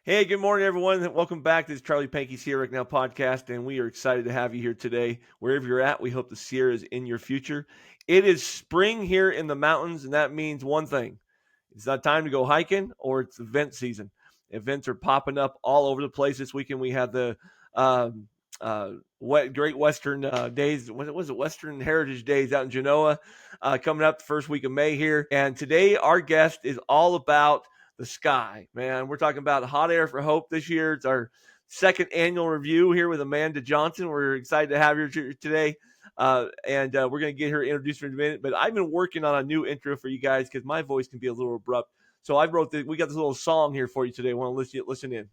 Hey, good morning, everyone. Welcome back to this Charlie Pankey Sierra Now podcast, and we are excited to have you here today. Wherever you're at, we hope the Sierra is in your future. It is spring here in the mountains, and that means one thing. It's not time to go hiking or it's event season. Events are popping up all over the place this weekend. We have the um, Great Western Days. What was it? Western Heritage Days out in Genoa coming up the first week of May here. And today, our guest is all about the sky, man. We're talking about Hot Air for Hope this year. It's our second annual review here with Amanda Johnson. We're excited to have her today. And we're going to get her introduced in a minute. But I've been working on a new intro for you guys because my voice can be a little abrupt. So I wrote we got this little song here for you today. I want to listen in.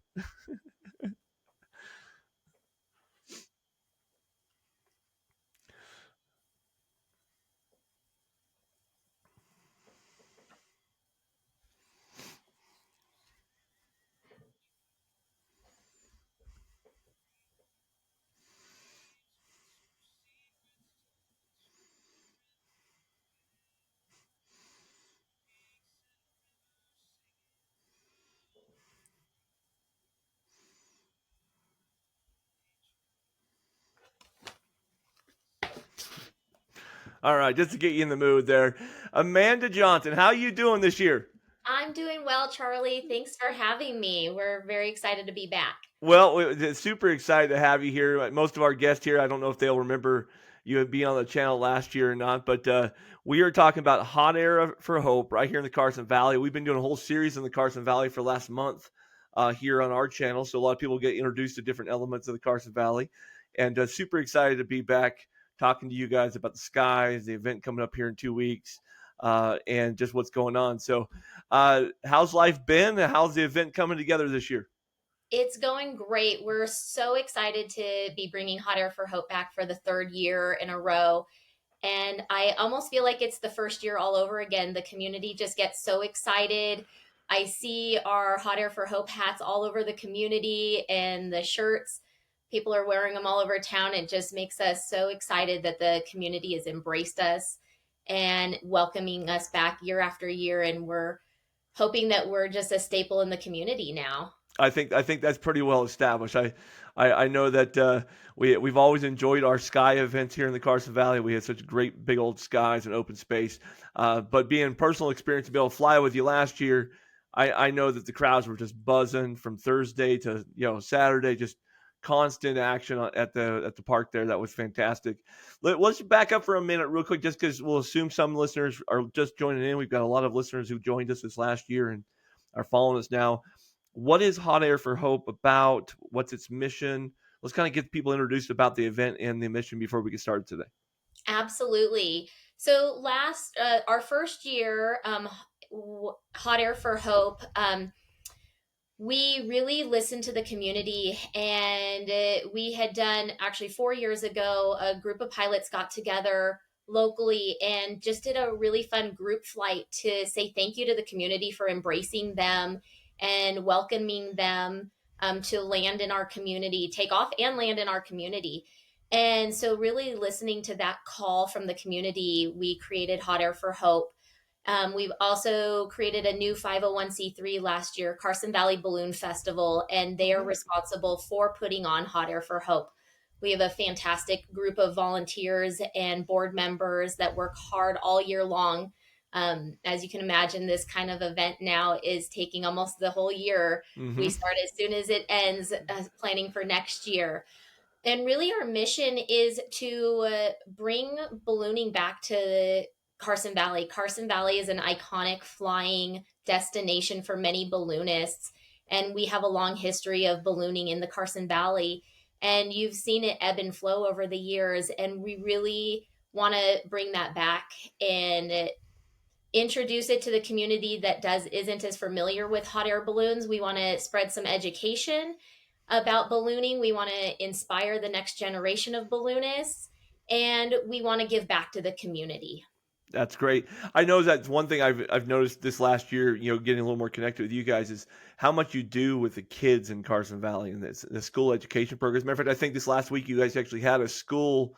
All right, just to get you in the mood there. Amanda Johnson, how you doing this year? I'm doing well, Charlie. Thanks for having me. We're very excited to be back. Well, we're super excited to have you here. Most of our guests here, I don't know if they'll remember you being on the channel last year or not, but we are talking about Hot Air for Hope right here in the Carson Valley. We've been doing a whole series in the Carson Valley for the last month here on our channel, so a lot of people get introduced to different elements of the Carson Valley, and super excited to be back talking to you guys about the skies, the event coming up here in 2 weeks, and just what's going on. So, how's life been? How's the event coming together this year? It's going great. We're so excited to be bringing Hot Air for Hope back for the third year in a row. And I almost feel like it's the first year all over again. The community just gets so excited. I see our Hot Air for Hope hats all over the community and the shirts. People are wearing them all over town. It just makes us so excited that the community has embraced us and welcoming us back year after year. And we're hoping that we're just a staple in the community now. I think that's pretty well established. I know that we've always enjoyed our sky events here in the Carson Valley. We had such great big old skies and open space. But being personal experience to be able to fly with you last year, I know that the crowds were just buzzing from Thursday to Saturday, just constant action at the park there. That was fantastic. Let's back up for a minute real quick, just because we'll assume some listeners are just joining in. We've got a lot of listeners who joined us this last year and are following us now. What is Hot Air for Hope about? What's its mission? Let's kind of get people introduced about the event and the mission before we get started today. Absolutely. So our first year, Hot Air for Hope, we really listened to the community, and we had done actually 4 years ago. A group of pilots got together locally and just did a really fun group flight to say thank you to the community for embracing them and welcoming them to land in our community, take off and land in our community. And so, really listening to that call from the community, we created Hot Air for Hope. We've also created a new 501c3 last year, Carson Valley Balloon Festival, and they are responsible for putting on Hot Air for Hope. We have a fantastic group of volunteers and board members that work hard all year long. As you can imagine, this kind of event now is taking almost the whole year. We Mm-hmm. start as soon as it ends, planning for next year. And really, our mission is to bring ballooning back to Carson Valley. Carson Valley is an iconic flying destination for many balloonists. And we have a long history of ballooning in the Carson Valley. And you've seen it ebb and flow over the years. And we really want to bring that back and introduce it to the community that isn't as familiar with hot air balloons. We want to spread some education about ballooning. We want to inspire the next generation of balloonists, and we want to give back to the community. That's great. I know that's one thing I've noticed this last year. Getting a little more connected with you guys is how much you do with the kids in Carson Valley and the school education programs. Matter of fact, I think this last week you guys actually had a school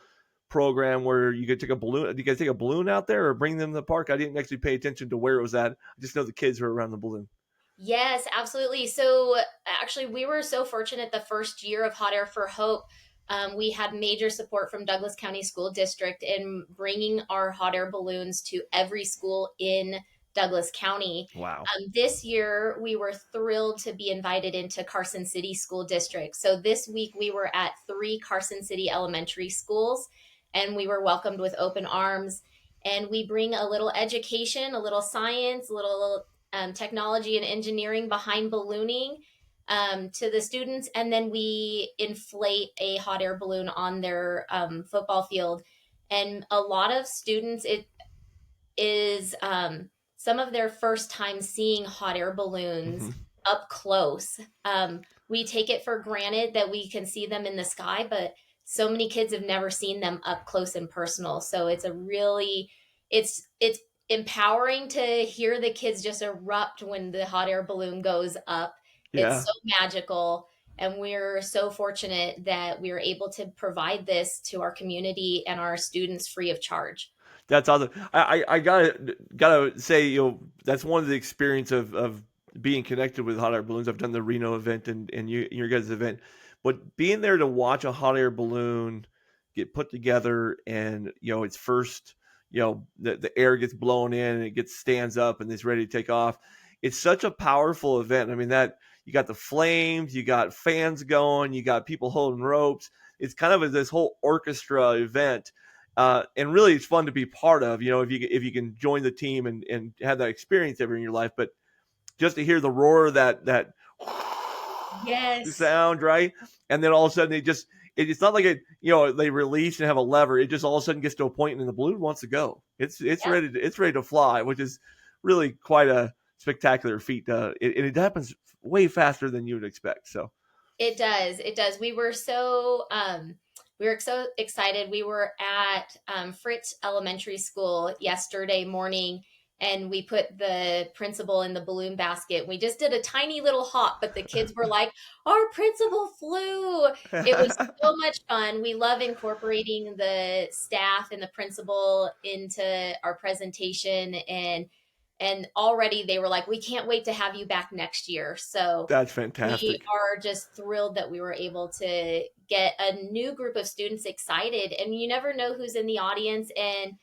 program where you could take a balloon. Did you guys take a balloon out there or bring them to the park? I didn't actually pay attention to where it was at. I just know the kids were around the balloon. Yes, absolutely. So actually, we were so fortunate the first year of Hot Air for Hope. We had major support from Douglas County School District in bringing our hot air balloons to every school in Douglas County. Wow. This year, we were thrilled to be invited into Carson City School District. So this week, we were at three Carson City elementary schools, and we were welcomed with open arms. And we bring a little education, a little science, a little technology and engineering behind ballooning to the students, and then we inflate a hot air balloon on their football field. And a lot of students, it is some of their first time seeing hot air balloons Hmm. up close. We take it for granted that we can see them in the sky, but so many kids have never seen them up close and personal. So it's empowering to hear the kids just erupt when the hot air balloon goes up. It's Yeah. so magical. And we're so fortunate that we are able to provide this to our community and our students free of charge. That's awesome. I gotta say, that's one of the experience of being connected with hot air balloons. I've done the Reno event and your guys' event, but being there to watch a hot air balloon get put together and it's first, the air gets blown in and it gets stands up and it's ready to take off. It's such a powerful event. I mean, that you got the flames, you got fans going, you got people holding ropes. It's kind of this whole orchestra event, and really it's fun to be part of, if you can join the team and have that experience ever in your life. But just to hear the roar of that Yes. sound, right? And then all of a sudden it's not like they release and have a lever. It just all of a sudden gets to a point and the balloon wants to go. Yep. It's ready to fly, which is really quite a spectacular feat. It happens way faster than you would expect. So It does. It does. We were so excited. We were at Fritz Elementary School yesterday morning, and we put the principal in the balloon basket. We just did a tiny little hop, but the kids were like, "Our principal flew!" It was so much fun. We love incorporating the staff and the principal into our presentation, and already they were like, "We can't wait to have you back next year." So that's we fantastic. are just thrilled that we were able to get a new group of students excited, and you never know who's in the audience and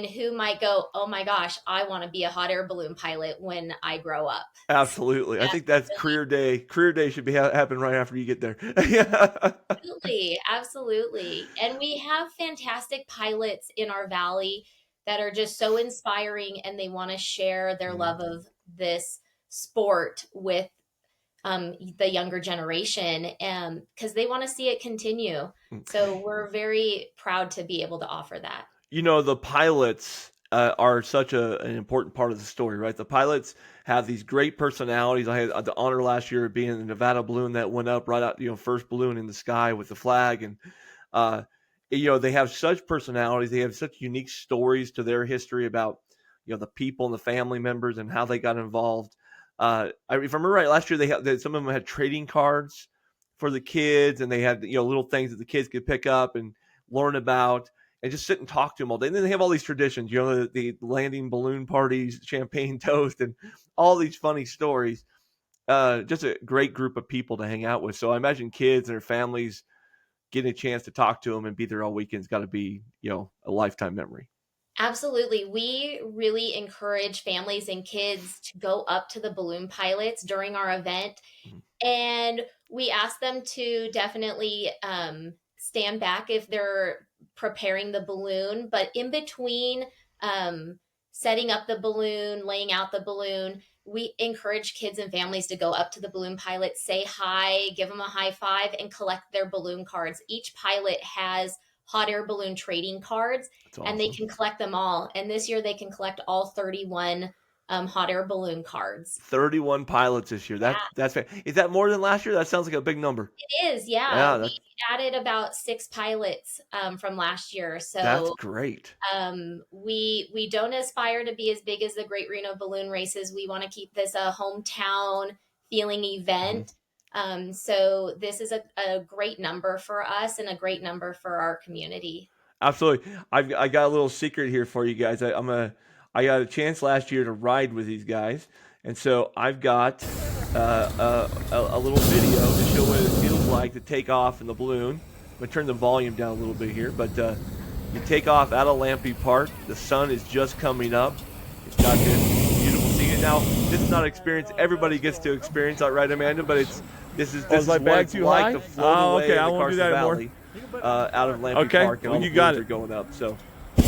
who might go, "Oh my gosh, I want to be a hot air balloon pilot when I grow up." So Absolutely. I think that's that's really career day. Career day should be happen right after you get there. Yeah. absolutely, absolutely. And we have fantastic pilots in our valley that are just so inspiring, and they want to share their Mm, love of this sport with the younger generation, because they want to see it continue. mm. So we're very proud to be able to offer that. The pilots are such an important part of the story, right? The pilots have these great personalities. I had the honor last year of being in the Nevada balloon that went up right out, first balloon in the sky with the flag. And, uh, they have such personalities. They have such unique stories to their history about, the people and the family members and how they got involved. If I remember right, last year some of them had trading cards for the kids, and they had little things that the kids could pick up and learn about and just sit and talk to them all day. And then they have all these traditions, the landing balloon parties, champagne toast, and all these funny stories. Just a great group of people to hang out with. So I imagine kids and their families getting a chance to talk to them and be there all weekend's got to be, a lifetime memory. Absolutely. We really encourage families and kids to go up to the balloon pilots during our event. Mhm. And we ask them to definitely stand back if they're preparing the balloon, but in between setting up the balloon, laying out the balloon, we encourage kids and families to go up to the balloon pilot, say hi, give them a high five, and collect their balloon cards. Each pilot has hot air balloon trading cards, That's and they awesome. can collect them all. And this year they can collect all 31 hot air balloon cards. 31 pilots this year. Is that more than last year? That sounds like a big number. It is, yeah. Yeah, We added about 6 pilots, from last year. that's So, great. we don't aspire to be as big as the Great Reno Balloon Races. We want to keep this a hometown feeling Mhm. event. So this is a great number for us and a great number for our community. Absolutely. I got a little secret here for you guys. I got a chance last year to ride with these guys, and so I've got a little video to show what it feels like to take off in the balloon. I'm going to turn the volume down a little bit here, but you take off out of Lampe Park. The sun is just coming up. It's got this beautiful scene. Now, this is not an experience everybody gets to experience, right, Amanda? But this is what it's like to float away in the Carson Valley out of Lampe Park, and all the balloons are going up. So. This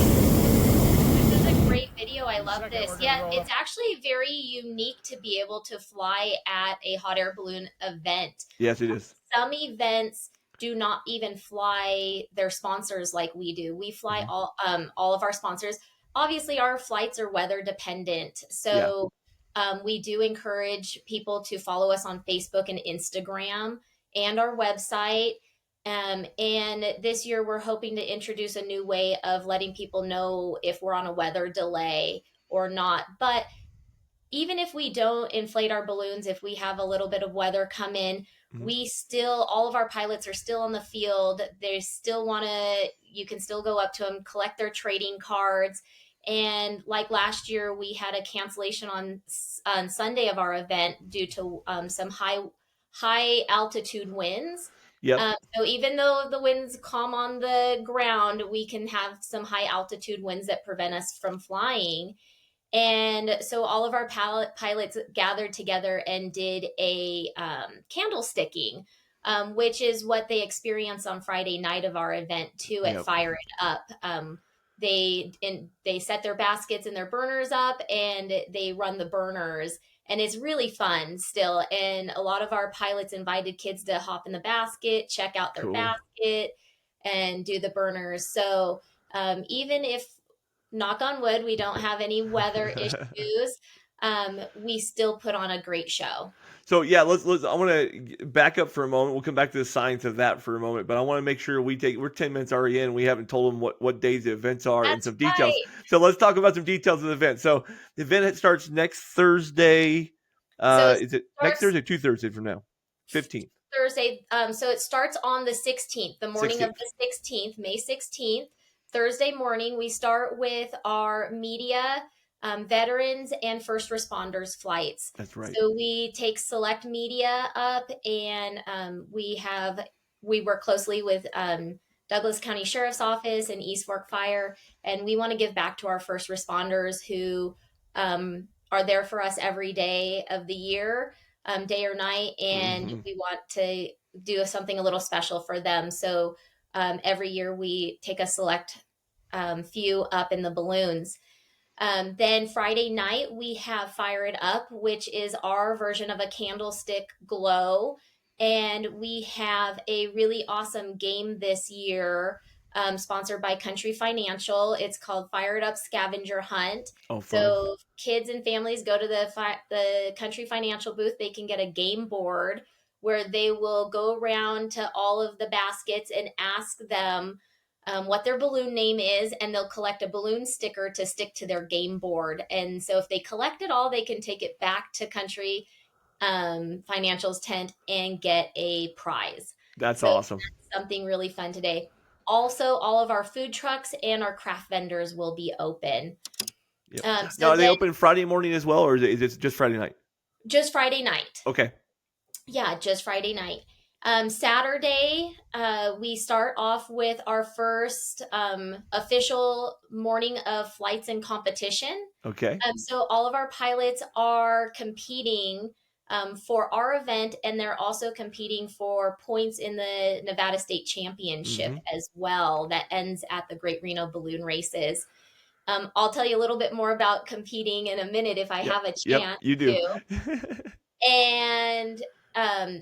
is a great video. I love this. Yeah, it's actually very unique to be able to fly at a hot air balloon event. Yes, it is. Some events do not even fly their sponsors like we do. We fly all of our sponsors. Obviously, our flights are weather dependent, so we do encourage people to follow us on Facebook and Instagram and our website. And this year, we're hoping to introduce a new way of letting people know if we're on a weather delay or not. But even if we don't inflate our balloons, if we have a little bit of weather come in, we still, all of our pilots are still on the field. They still want to, you can still go up to them, collect their trading cards. And like last year, we had a cancellation on Sunday of our event due to some high altitude winds. Yep. So even though the winds calm on the ground, we can have some high altitude winds that prevent us from flying. And so all of our pilots gathered together and did a candle sticking, which is what they experienced on Friday night of our event too at Fire It Up. They set their baskets and their burners up, and they run the burners, and it's really fun still. And a lot of our pilots invited kids to hop in the basket, check out their basket, and do the burners. So even if, knock on wood, we don't have any weather issues, we still put on a great show. So yeah, let's I want to back up for a moment. We'll come back to the science of that for a moment, but I want to make sure we're 10 minutes already in. We haven't told them what days the events are and some details. Right. So let's talk about some details of the event. So the event starts next Thursday. Is it next Thursday? 2 Thursdays from now, 15th. Thursday. So it starts on the 16th, the morning 16th. Of the 16th, May 16th. Thursday morning, we start with our media, veterans, and first responders flights. That's right. So we take select media up, and we work closely with Douglas County Sheriff's Office and East Fork Fire, and we want to give back to our first responders who are there for us every day of the year, day or night, and we want to do something a little special for them. So every year we take a select few up in the balloons. Then Friday night we have Fire It Up, which is our version of a candlestick glow. And we have a really awesome game this year, sponsored by Country Financial. It's called Fire It Up Scavenger Hunt. Oh, fun. So kids and families go to the Country Financial booth. They can get a game board where they will go around to all of the baskets and ask them what their balloon name is, and they'll collect a balloon sticker to stick to their game board. And so if they collect it all, they can take it back to Country Financial's tent and get a prize. That's awesome. That's something really fun today. Also, all of our food trucks and our craft vendors will be open. Yep. Now, are they open Friday morning as well, or is it just Friday night? Just Friday night. Okay. Yeah, just Friday night. Saturday, we start off with our first official morning of flights and competition. Okay. So all of our pilots are competing for our event, and they're also competing for points in the Nevada State Championship as well. That ends at the Great Reno Balloon Races. I'll tell you a little bit more about competing in a minute if I have a chance. Yep, you do. And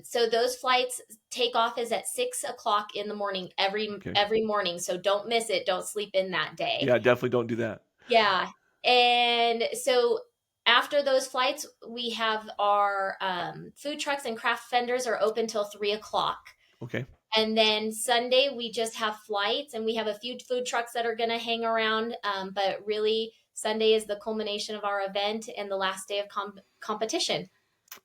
so those flights takeoff is at 6:00 in the morning every morning. So don't miss it. Don't sleep in that day. Yeah, definitely don't do that. Yeah. And so after those flights, we have our food trucks and craft vendors are open till 3:00. Okay. And then Sunday, we just have flights, and we have a few food trucks that are going to hang around. But really, Sunday is the culmination of our event and the last day of competition.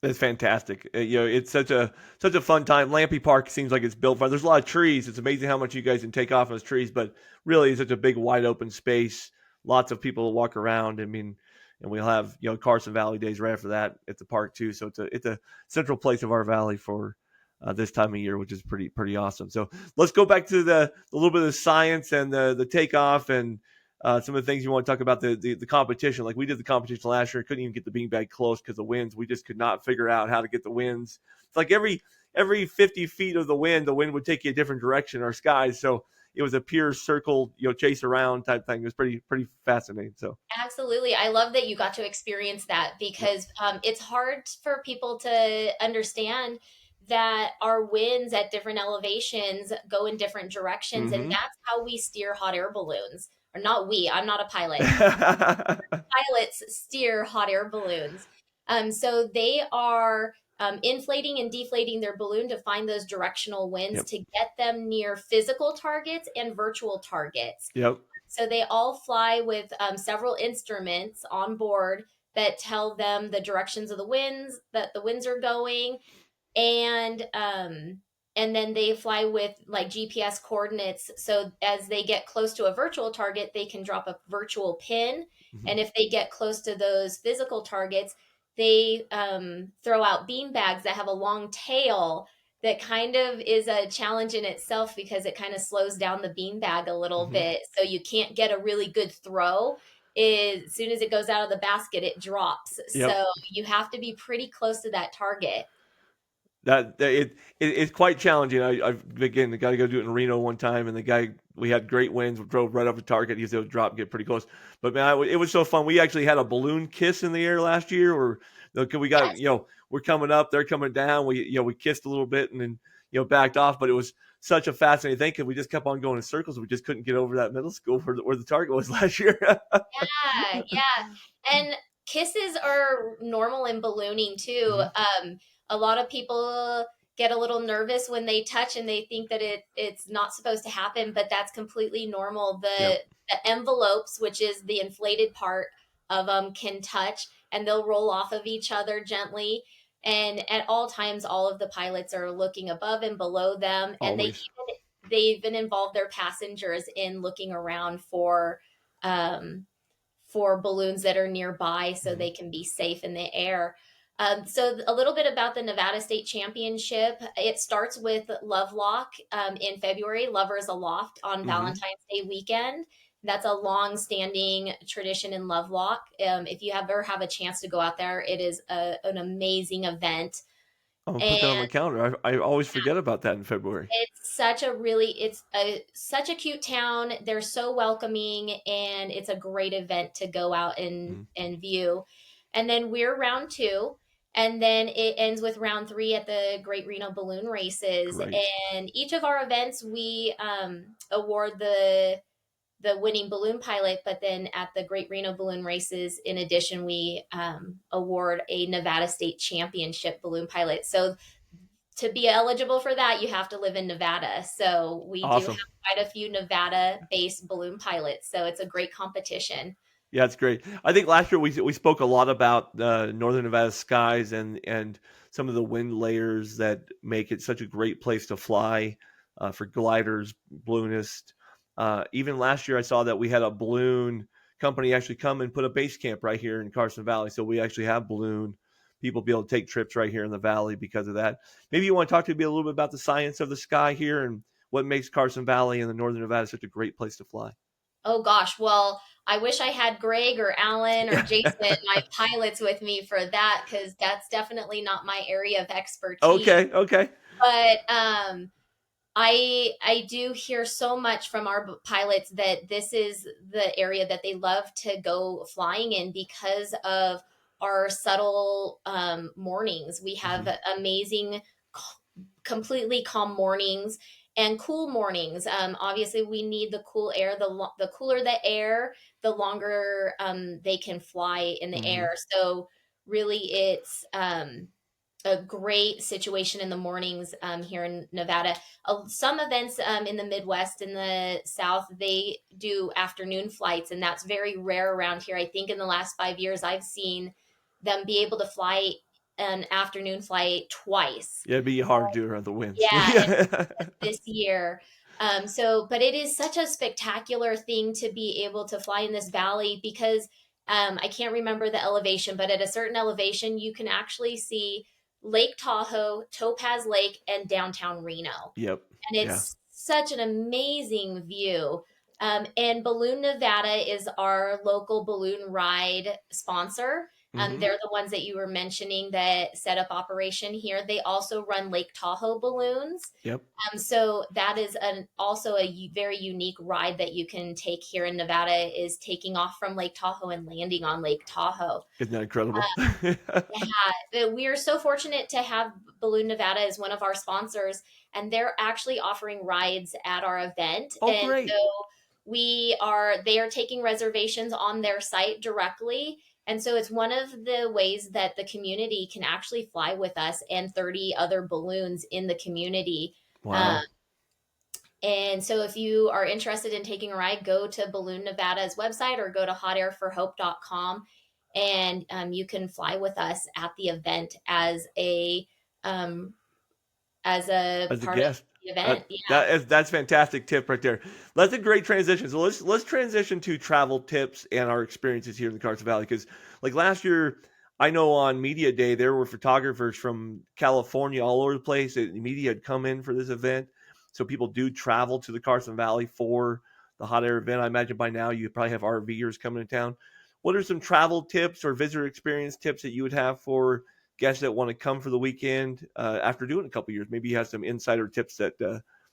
That's fantastic. It's such a fun time. Lampe Park seems like it's built for. There's a lot of trees. It's amazing how much you guys can take off those trees, but really, it's such a big, wide open space. Lots of people to walk around. I mean, and we'll have Carson Valley days right after that at the park too. So it's a central place of our valley for this time of year, which is pretty awesome. So let's go back to the a little bit of the science and the takeoff and some of the things you want to talk about the competition. Like we did the competition last year, couldn't even get the beanbag close because of winds. We just could not figure out how to get the winds. It's like every 50 feet of the wind would take you a different direction in our skies. So it was a pure circle, chase around type thing. It was pretty fascinating. So Absolutely. I love that you got to experience that yep. because it's hard for people to understand that our winds at different elevations go in different directions. And Mm-hmm. that's how we steer hot air balloons. Or not we, I'm not a pilot. Pilots steer hot air balloons. So they are inflating and deflating their balloon to find those directional winds Yep. to get them near physical targets and virtual targets. Yep. So they all fly with several instruments on board that tell them the directions of the winds, that the winds are going, and and then they fly with like GPS coordinates. So as they get close to a virtual target, they can drop a virtual pin, Mm-hmm. and if they get close to those physical targets, they throw out bean bags that have a long tail that kind of is a challenge in itself because it kind of slows down the bean bag a little Mm-hmm. bit, so you can't get a really good throw. As soon as it goes out of the basket, it drops. Yep. So you have to be pretty close to that target. It's quite challenging. I've again got to go do it in Reno one time, and the guy we had great winds, drove right up the target. He was able to drop and get pretty close. But man, it was so fun. We actually had a balloon kiss in the air last year, or we got Yes. we're coming up, they're coming down. We kissed a little bit and then backed off, but it was such a fascinating thing because we just kept on going in circles. We just couldn't get over that middle school where the target was last year. Yeah, yeah. And kisses are normal in ballooning too. Mm-hmm. A lot of people get a little nervous when they touch and they think that it's not supposed to happen, but that's completely normal. Yep. The envelopes, which is the inflated part of them, can touch and they'll roll off of each other gently. And at all times, all of the pilots are looking above and below them, and Always. they even involve their passengers in looking around um, for balloons that are nearby so Mm-hmm. they can be safe in the air. So a little bit about the Nevada State Championship. It starts with Lovelock in February, Lovers Aloft on Mm-hmm. Valentine's Day weekend. That's a long-standing tradition in Lovelock. If you ever have a chance to go out there, it is an amazing event. I'm gonna put that on my And calendar. I always forget about that in February. it's such a cute town. They're so welcoming, and it's a great event to go out Mm-hmm. and view. And then we're round two, and then it ends with round three at the Great Reno Balloon Races. Great. And each of our events, we award the winning balloon pilot, but then at the Great Reno Balloon Races, in addition, we award a Nevada State Championship balloon pilot. So to be eligible for that, you have to live in Nevada. So we do have Awesome. quite a few Nevada based balloon pilots. So it's a great competition. Yeah, it's great. I think last year we spoke a lot about northern Nevada skies and some of the wind layers that make it such a great place to fly for gliders, balloonists. Even last year, I saw that we had a balloon company actually come and put a base camp right here in Carson Valley. So we actually have balloon people be able to take trips right here in the valley because of that. Maybe you want to talk to me a little bit about the science of the sky here and what makes Carson Valley and the northern Nevada such a great place to fly. Oh gosh, well, I wish I had Greg or Alan or Jason, my pilots, with me for that because that's definitely not my area of expertise. Okay, okay. But I do hear so much from our pilots that this is the area that they love to go flying in because of our subtle mornings. We have Mm-hmm. amazing, completely calm mornings and cool mornings. Obviously, we need the cool air. The cooler the air, the longer they can fly in the Mm-hmm. air. So really, it's a great situation in the mornings here in Nevada. Some events in the Midwest and the South, they do afternoon flights, and that's very rare around here. I think in the last 5 years, I've seen them be able to fly an afternoon flight twice. Yeah, it'd be hard to do around the winds. Yeah, and Yeah. this year. But it is such a spectacular thing to be able to fly in this valley because I can't remember the elevation, but at a certain elevation, you can actually see Lake Tahoe, Topaz Lake, and downtown Reno. Yep. And Yeah. it's such an amazing view. And Balloon Nevada is our local balloon ride sponsor. Hmm. They're the ones that you were mentioning that set up operation here. They also run Lake Tahoe balloons. Yep. So that is also a very unique ride that you can take here in Nevada, is taking off from Lake Tahoe and landing on Lake Tahoe. Isn't that incredible? Yeah, we are so fortunate to have Balloon Nevada as one of our sponsors, and they're actually offering rides at our event. Oh, And so great. they are taking reservations on their site directly. And so it's one of the ways that the community can actually fly with us and 30 other balloons in the community. Um, Wow. and so if you are interested in taking a ride, go to Balloon Nevada's website or go to hotairforhope.com, and you can fly with us at the event um, as a As a part of guest. the event. Yeah. That's fantastic tip right there. That's a great transition. So let's transition to travel tips and our experiences here in the Carson Valley, because like last year, I know on media day there were photographers from California all over the place. The media had come in for this event, so people do travel to the Carson Valley for the hot air event. I imagine by now you probably have RVers coming to town. What are some travel tips or visitor experience tips that you would have for guests that want to come for the weekend after doing a couple years? Maybe you have some insider tips that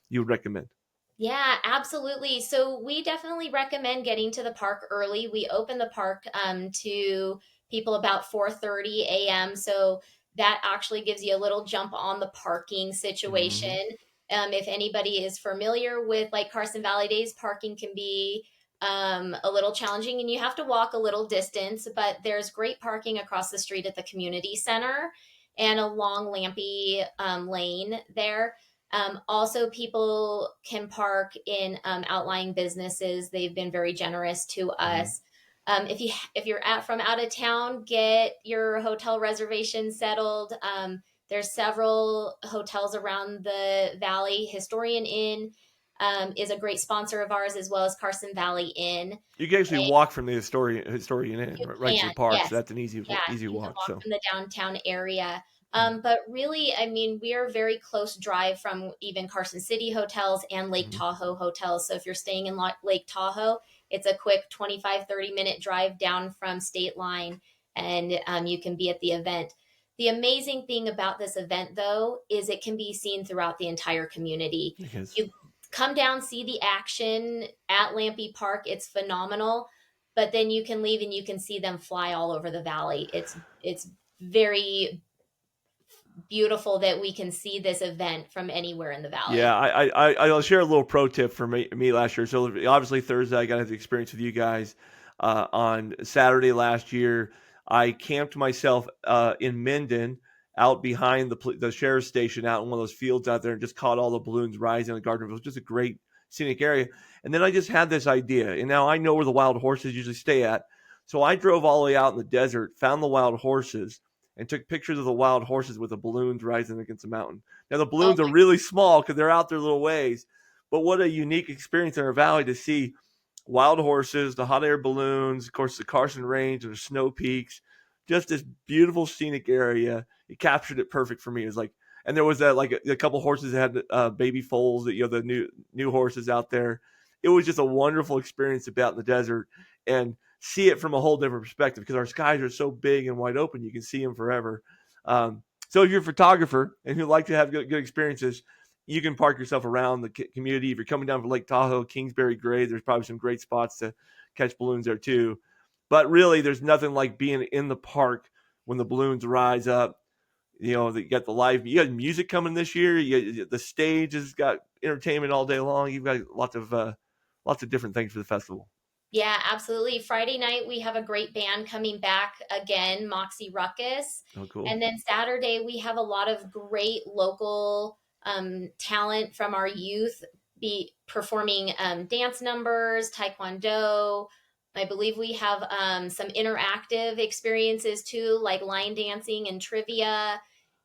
you would recommend. Yeah, absolutely. So we definitely recommend getting to the park early. We open the park to people about 4:30 a.m. So that actually gives you a little jump on the parking Mm-hmm. situation. If anybody is familiar with like Carson Valley Days, parking can be a little challenging and you have to walk a little distance, but there's great parking across the street at the community center and a long Lampy lane there. Also, people can park in outlying businesses. They've been very generous to Mm-hmm. us. If you're from out of town, get your hotel reservation settled. There's several hotels around the valley. Historian Inn is a great sponsor of ours, as well as Carson Valley Inn. You can actually walk from the historian in You right to can, the park, so yes. that's an Yeah, easy you can walk. walk So from the downtown area. mm-hmm. But really, I mean, we are very close drive from even Carson City hotels and Lake Mm-hmm. Tahoe hotels. So if you're staying in Lake Tahoe, it's a quick 25-30 minute drive down from State Line, and you can be at the event. The amazing thing about this event, though, is it can be seen throughout the entire community. Because You come down, see the action at Lampy Park. It's phenomenal, but then you can leave and you can see them fly all over the valley. It's very beautiful that we can see this event from anywhere in the yeah, valley. I'll share a little pro tip for me last year. So obviously Thursday I got to have the experience with you guys. On Saturday last year, I camped myself in Minden, out behind the sheriff's station, out in one of those fields out there, and just caught all the balloons rising in the garden. It was just a great scenic area. And then I just had this idea, and now I know where the wild horses usually stay at. So I drove all the way out in the desert, found the wild horses, and took pictures of the wild horses with the balloons rising against the mountain. Now the Oh balloons are really small because they're out there little ways, but what a unique experience in our valley to see wild horses, the hot air balloons, of course the Carson Range and the snow peaks, just this beautiful scenic area. It captured it perfect for me. It was like, and there was a couple horses that had baby foals, that the new horses out there. It was just a wonderful experience to be out in the desert and see it from a whole different perspective, because our skies are so big and wide open. You can see them forever. So if you're a photographer and you like to have good experiences, you can park yourself around the community. If you're coming down from Lake Tahoe, Kingsbury, Gray, there's probably some great spots to catch balloons there too. But really, there's nothing like being in the park when the balloons rise up. You got you got music coming this year. The stage has got entertainment all day long. You've got lots of different things for the festival. yeah, absolutely. Friday night, we have a great band coming back again, Moxie Ruckus. Oh, cool. And then Saturday, we have a lot of great local talent from our youth be performing dance numbers, taekwondo. I believe we have some interactive experiences too, like line dancing and trivia,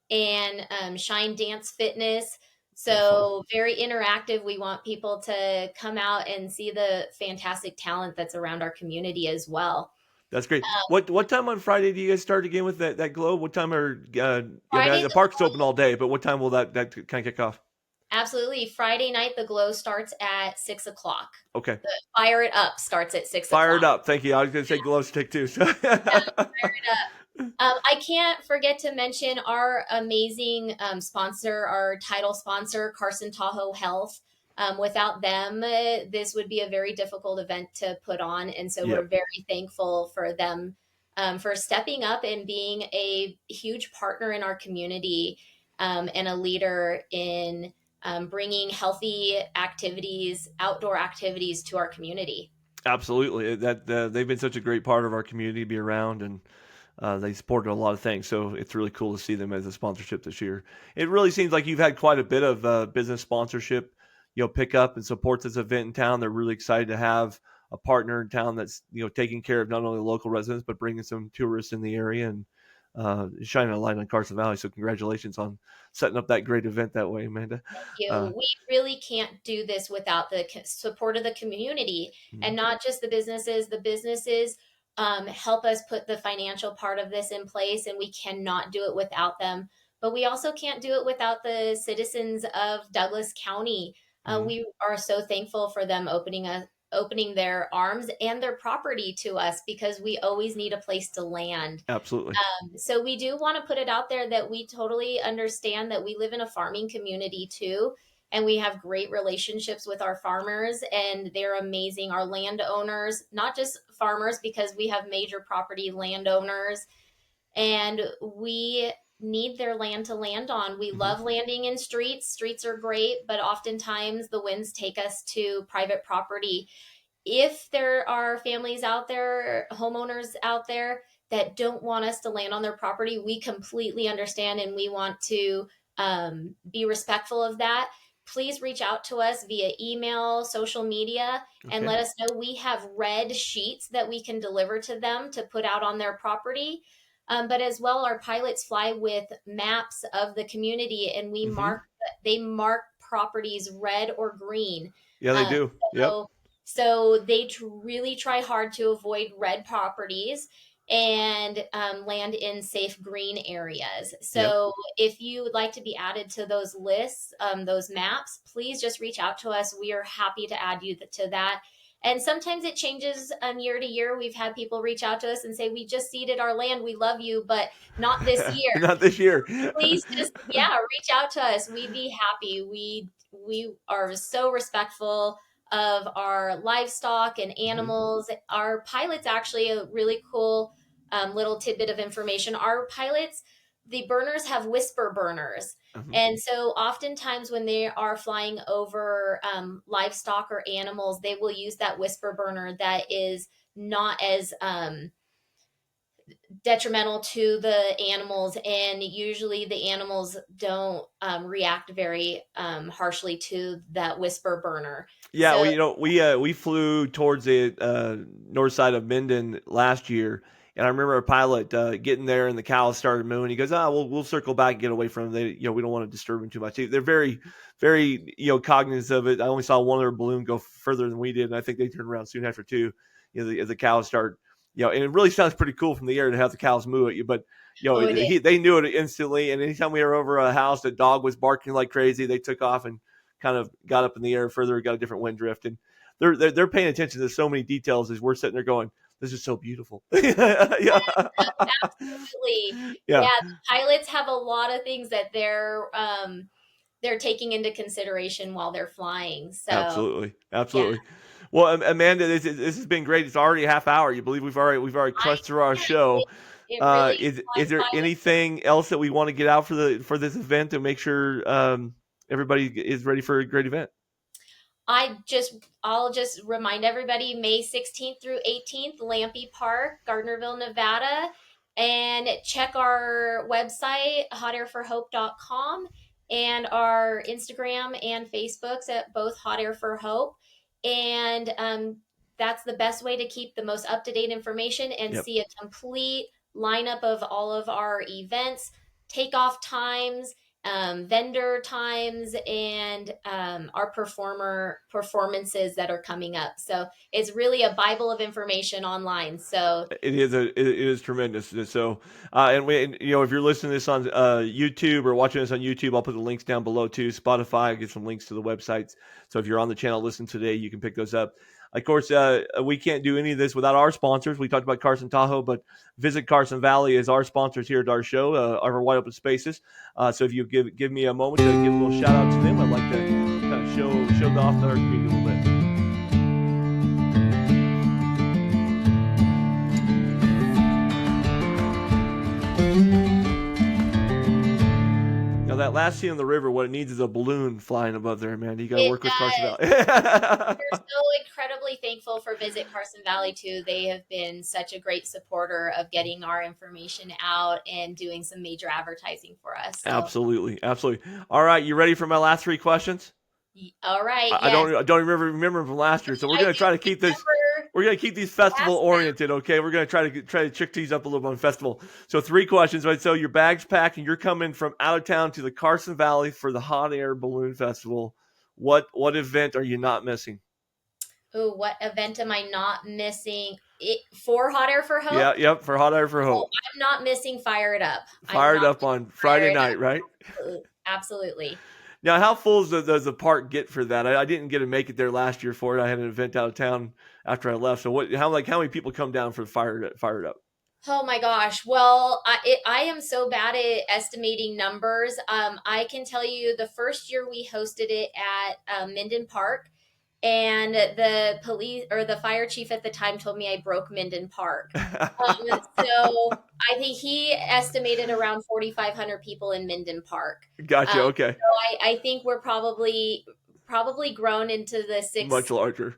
and Shine Dance Fitness. Oh, fun. So, very interactive. We want people to come out and see the fantastic talent that's around our community as well. That's great. What time on Friday do you guys start again with that glow? What time are I mean, Friday the the park's open all day, but what time will that kind of kick off? Absolutely. Friday night, the glow starts at 6 o'clock. Okay. The Fire It Up starts at 6 Fired o'clock. up. Thank you. I was going to say glow stick too. So. Yeah, Fire It Up. I can't forget to mention our amazing sponsor, our title sponsor, Carson Tahoe Health. Without them, this would be a very difficult event to put on. And so we're Yep. very thankful for them for stepping up and being a huge partner in our community and a leader in bringing healthy activities, outdoor activities to our community. Absolutely. That they've been such a great part of our community to be around, and they supported a lot of things. So it's really cool to see them as a sponsorship this year. It really seems like you've had quite a bit of business sponsorship, pick up and support this event in town. They're really excited to have a partner in town that's taking care of not only local residents but bringing some tourists in the area and shining a light on Carson Valley. So congratulations on setting up that great event that way, Amanda. Uh, We really can't do this without the support of the community mhm, and not just the businesses. The businesses help us put the financial part of this in place, and we cannot do it without them. But we also can't do it without the citizens of Douglas County. mhm. We are so thankful for them opening their arms and their property to us because we always need a place to land. Absolutely. So we do want to put it out there that we totally understand that we live in a farming community too. And we have great relationships with our farmers, and they're amazing. Our landowners, not just farmers, because we have major property landowners, and we need their land to land on. We Mhm. love landing in streets. Streets are great, but oftentimes the winds take us to private property. If there are families out there, homeowners out there that don't want us to land on their property, we completely understand and we want to be respectful of that. Please reach out to us via email, social media, and Okay. let us know. We have red sheets that we can deliver to them to put out on their property. But as well, our pilots fly with maps of the community, and Hmm. they mark properties red or green. Yeah, they Um, do. Yep. so so they really try hard to avoid red properties and land in safe green areas. Yep. So if you would like to be added to those lists, those maps, please just reach out to us. We are happy to add you to that. And sometimes it changes year to year. We've had people reach out to us and say, "We just seeded our land. We love you, but not this year." Not this year. Please just, yeah, reach out to us. We'd be happy. We are so respectful of our livestock and Hmm. animals. Our pilots, actually, a really cool little tidbit of information. Our pilots, the burners have whisper burners. Hmm. And so oftentimes when they are flying over livestock or animals, they will use that whisper burner that is not as detrimental to the animals, and usually the animals don't react very harshly to that whisper burner. Yeah, So we flew towards the north side of Minden last year, and I remember our pilot getting there, and the cows started mooing. He goes, "Ah, we'll circle back and get away from them. They, we don't want to disturb them too much." They're very, very, cognizant of it. I only saw one other balloon go further than we did, and I think they turned around soon after too. As the cows start, and it really sounds pretty cool from the air to have the cows moo at you, but. oh, it is. They knew it instantly, and anytime we were over a house, the dog was barking like crazy. They took off and kind of got up in the air further, got a different wind drift, and they're paying attention to so many details as we're sitting there going, "This is so beautiful." Yeah, Absolutely. yeah, Yeah, the pilots have a lot of things that they're taking into consideration while they're flying. So absolutely, yeah, absolutely. Well, Amanda, this has been great. It's already a half hour. You believe we've already I crushed through our it, show. it really Is flies there by. anything else that we want to get out for this event to make sure everybody is ready for a great event? I'll just remind everybody, May 16th through 18th, Lampe Park, Gardnerville, Nevada. And check our website, hotairforhope.com, and our Instagram and Facebooks at both Hot Air for Hope. And that's the best way to keep the most up to date information and Yep. see a complete lineup of all of our events, takeoff times, vendor times, and our performances that are coming up. So it's really a Bible of information online. So It is tremendous. So, and if you're listening to this on YouTube or watching this on YouTube, I'll put the links down below too. Spotify, I'll get some links to the websites. So if you're on the channel listening today, you can pick those up. Of course, we can't do any of this without our sponsors. We talked about Carson Tahoe, but Visit Carson Valley is our sponsors here at our show, our Wide Open Spaces. So if you give me a moment to give a little shout out to them, I'd like to kind of show off our community a little bit. Now that last scene on the river, what it needs is a balloon flying above there, man. You got to work with Carson Valley. We're so incredibly thankful for Visit Carson Valley too. They have been such a great supporter of getting our information out and doing some major advertising for us. So. Absolutely. All right, you ready for my last 3 questions? All right. I don't remember from last year, so we're going to try to keep this. We're going to keep these festival oriented, okay? We're going to try to trick these up a little bit on festival. So 3 questions, right? So your bag's packed and you're coming from out of town to the Carson Valley for the Hot Air Balloon Festival. What event are you not missing? Oh, what event am I not missing? For Hot Air for Hope? Yep, for Hot Air for Hope. I'm not missing Fire It Up. Fire It Up on Friday night, right? Absolutely. Now, how full does the park get for that? I didn't get to make it there last year for it. I had an event out of town after I left. So how many people come down for Fire It Up? Oh my gosh. Well, I am so bad at estimating numbers. I can tell you the first year we hosted it at Minden Park, and the police or the fire chief at the time told me I broke Minden Park. So I think he estimated around 4,500 people in Minden Park. Gotcha. Okay. So I think we're probably grown into the much larger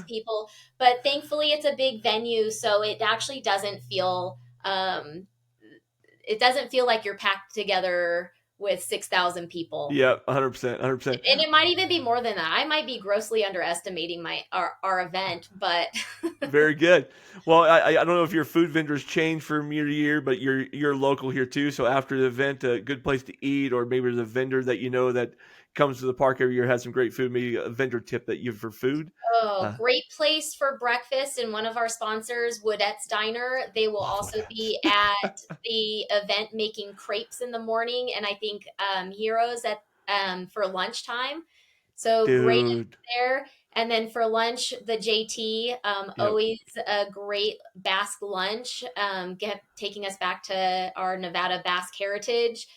people, but thankfully it's a big venue, so it actually doesn't feel like you're packed together with 6,000 people. Yeah, 100%. And it might even be more than that. I might be grossly underestimating our event, but very good. Well, I don't know if your food vendors change from year to year, but you're local here too. So after the event, a good place to eat, or maybe there's a vendor that you know that comes to the park every year, has some great food, maybe a vendor tip that you have for food. Great place for breakfast. And one of our sponsors, Woodette's Diner, they will also be at the event making crepes in the morning, and I think Heroes at for lunchtime. So great there. And then for lunch, the JT, always a great Basque lunch, taking us back to our Nevada Basque heritage,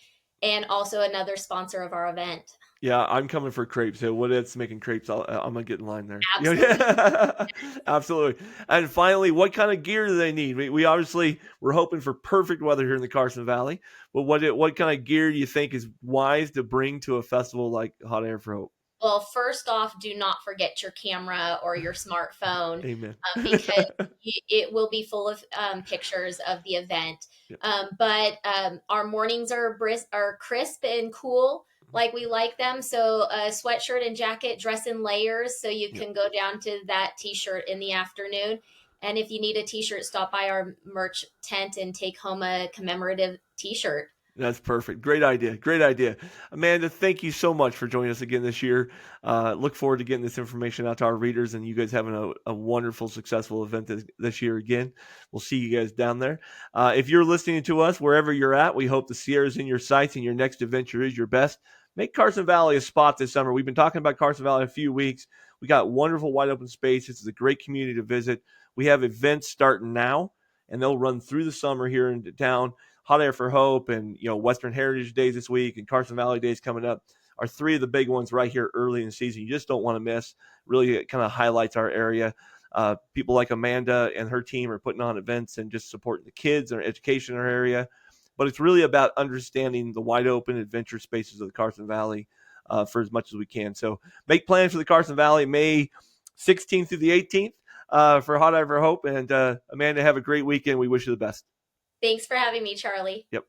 and also another sponsor of our event. Yeah, I'm coming for crepes. So what it's making crepes, I'm gonna get in line there. Absolutely. Absolutely. And finally, what kind of gear do they need? We obviously we're hoping for perfect weather here in the Carson Valley, but what kind of gear do you think is wise to bring to a festival like Hot Air for Hope? Well, first off, do not forget your camera or your smartphone. Amen. Because it will be full of pictures of the event. Yep. But our mornings are crisp and cool, like we like them. So a sweatshirt and jacket, dress in layers, so you can go down to that t-shirt in the afternoon. And if you need a t-shirt, stop by our merch tent and take home a commemorative t-shirt. That's perfect. Great idea. Amanda, thank you so much for joining us again this year. Look forward to getting this information out to our readers, and you guys having a wonderful, successful event this year again. We'll see you guys down there. If you're listening to us, wherever you're at, we hope the Sierra's in your sights and your next adventure is your best. Make Carson Valley a spot this summer. We've been talking about Carson Valley a few weeks. We got wonderful wide open spaces. It's a great community to visit. We have events starting now, and they'll run through the summer here in town. Hot Air for Hope and Western Heritage Days this week and Carson Valley Days coming up are 3 of the big ones right here early in the season. You just don't want to miss. Really, it kind of highlights our area. People like Amanda and her team are putting on events and just supporting the kids and education in our area. But it's really about understanding the wide open adventure spaces of the Carson Valley for as much as we can. So make plans for the Carson Valley May 16th through the 18th for Hot Air for Hope. And Amanda, have a great weekend. We wish you the best. Thanks for having me, Charlie. Yep.